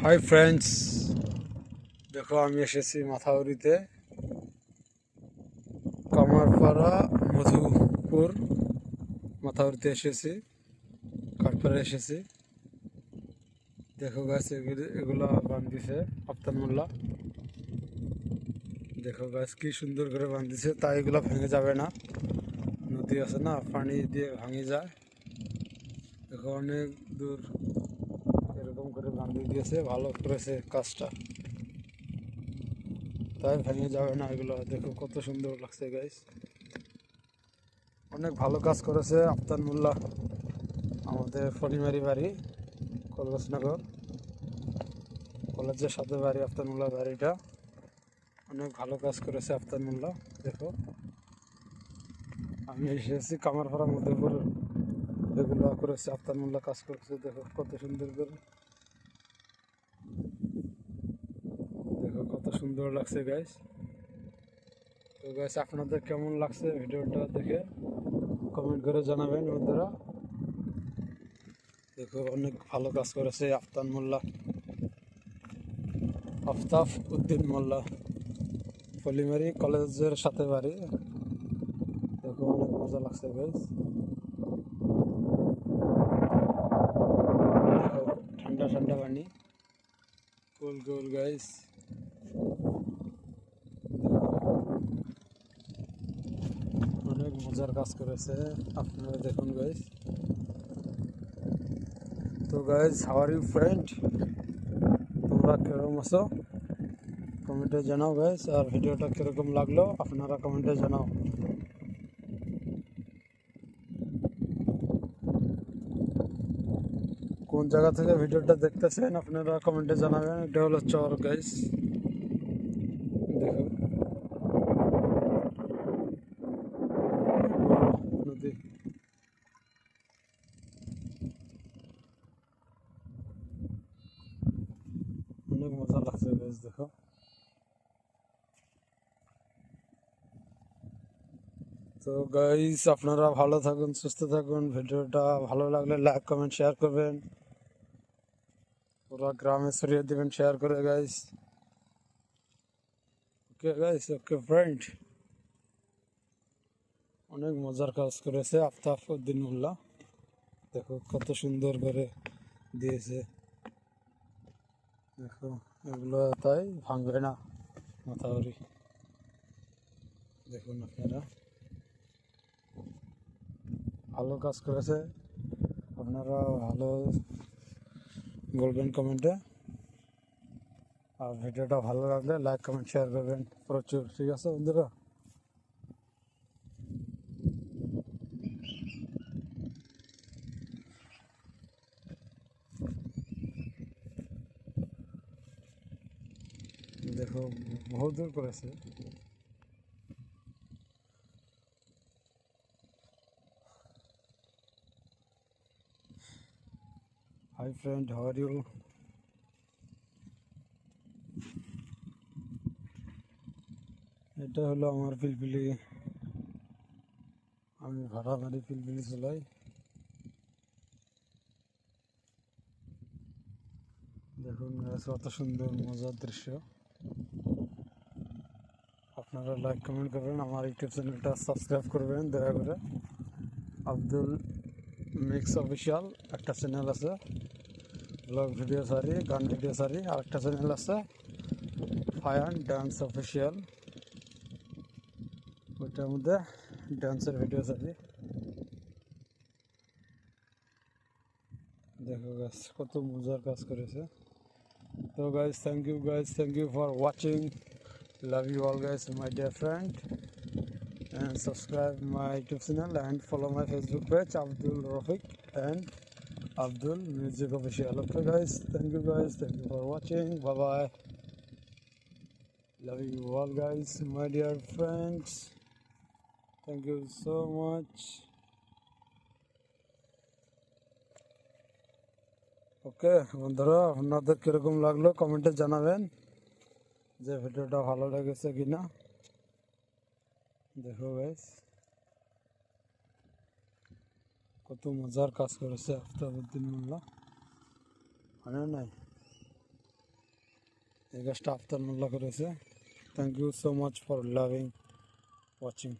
Hi friends, দেখো আমি এসেছি মাথাউরিতে, কামারপাড়া মধুপুর মাথাউরিতে এসেছি, কাঠপাড়া এসেছি। দেখো গাছ এগুলা বান্ধিছে আফতার মোল্লা। দেখো গাছ কি সুন্দর করে বান্ধিছে, তাই এগুলা ভেঙে যাবে না। নদী আছে না, পানি দিয়ে ভাঙে যায়। দেখো অনেক দূর এরকম করে বান্ধিয়ে দিয়েছে, ভালো করেছে কাজটা, তাই ভেঙে যাবে না এগুলো। দেখো কত সুন্দর লাগছে গাইস, অনেক ভালো কাজ করেছে আফতার মোল্লা। আমাদের ফণিমারি বাড়ি, কলগাছনগর কলেজের সাথে বাড়ি আফতার মোল্লা বাড়িটা। অনেক ভালো কাজ করেছে আফতার মোল্লা। দেখো আমি এসেছি কামারপাড়া মধ্যপুর, এগুলো করেছে আফতার মোল্লা, কাজ করেছে। দেখো কত সুন্দর করে, দেখো কত সুন্দর লাগছে গাইস। তো গাইস আপনাদের কেমন লাগছে ভিডিওটা দেখে কমেন্ট করে জানাবেন বন্ধুরা। দেখো অনেক ভালো কাজ করেছে আফতার মোল্লা, আফতাব উদ্দিন মোল্লা, ফলিমারি কলেজের সাথে বাড়ি। দেখো অনেক মজা লাগছে গাইস। ঠান্ডা ঠান্ডা পানি, কুল কুল গাইস। অনেক মজার কাজ করেছে, আপনারা দেখুন গাইস। তো guys, how are you friend, তোমরা কিরকম আছো কমেন্টে জানাও গাইস। আর ভিডিওটা কিরকম লাগলো আপনারা কমেন্টে জানাও। কোন জায়গা থেকে ভিডিওটা দেখতেছেন আপনারা কমেন্টে জানাবেন। এটা হলো চর গাইস, দেখুন নদী। অনেক মজা লাগছে গাইস। দেখো তো গাইস, আপনারা ভালো থাকুন, সুস্থ থাকুন। ভিডিওটা ভালো লাগলে লাইক কমেন্ট শেয়ার করবেন, পুরো গ্রামে ছড়িয়ে দিবেন শেয়ার করে গাইস। ওকে গাইস, ওকে ফ্রেন্ড। অনেক মজার কাজ করেছে আফতাব উদ্দিন মোল্লা। দেখো কত সুন্দর করে দিয়েছে। দেখো এগুলো তাই ভাঙবে না মাথাউরি। দেখুন আপনারা, ভালো কাজ করেছে। আপনারা ভালো বলবেন কমেন্টে। আর ভিডিওটা ভালো লাগলে লাইক কমেন্ট শেয়ার করবেন প্রচুর, ঠিক আছে বন্ধুরা। দেখো বহুত দূর করেছে। Hi friend, how are you. এটা হলো আমার পিলপিলি, আমি ভাড়া বাড়ি পিলপিলি চলাই। দেখুন কত সুন্দর মজার দৃশ্য। আপনারা লাইক কমেন্ট করবেন, আমার ইউটিউব চ্যানেলটা সাবস্ক্রাইব করবেন দয়া করে। আব্দুল মিক্স অফিসিয়াল একটা চ্যানেল আছে, ব্লগ ভিডিও সারি, গান ভিডিও সারি। আর একটা চ্যানেল আছে ফায়ান ডান্স অফিসিয়াল, ওইটার মধ্যে ডান্সের ভিডিও সারি। দেখো গাছ কত মজার কাজ করেছে। তো guys, thank you for watching. Love you all guys, my dear friend, and subscribe my YouTube channel and follow my Facebook page Abdul Rafiq and Abdul Music Official. Okay guys, thank you for watching. Bye bye. Love you all guys, my dear friends. Thank you so much. ওকে বন্ধুরা, আপনাদের কিরকম লাগলো কমেন্টে জানাবেন যে ভিডিওটা ভালো লেগেছে কিনা। দেখো গাইস কত মজার কাজ করেছে আফতাব উদ্দিন মোল্লা, মানে নাই। এই গাছটা আফতার মোল্লা করেছে। Thank you so much for loving watching.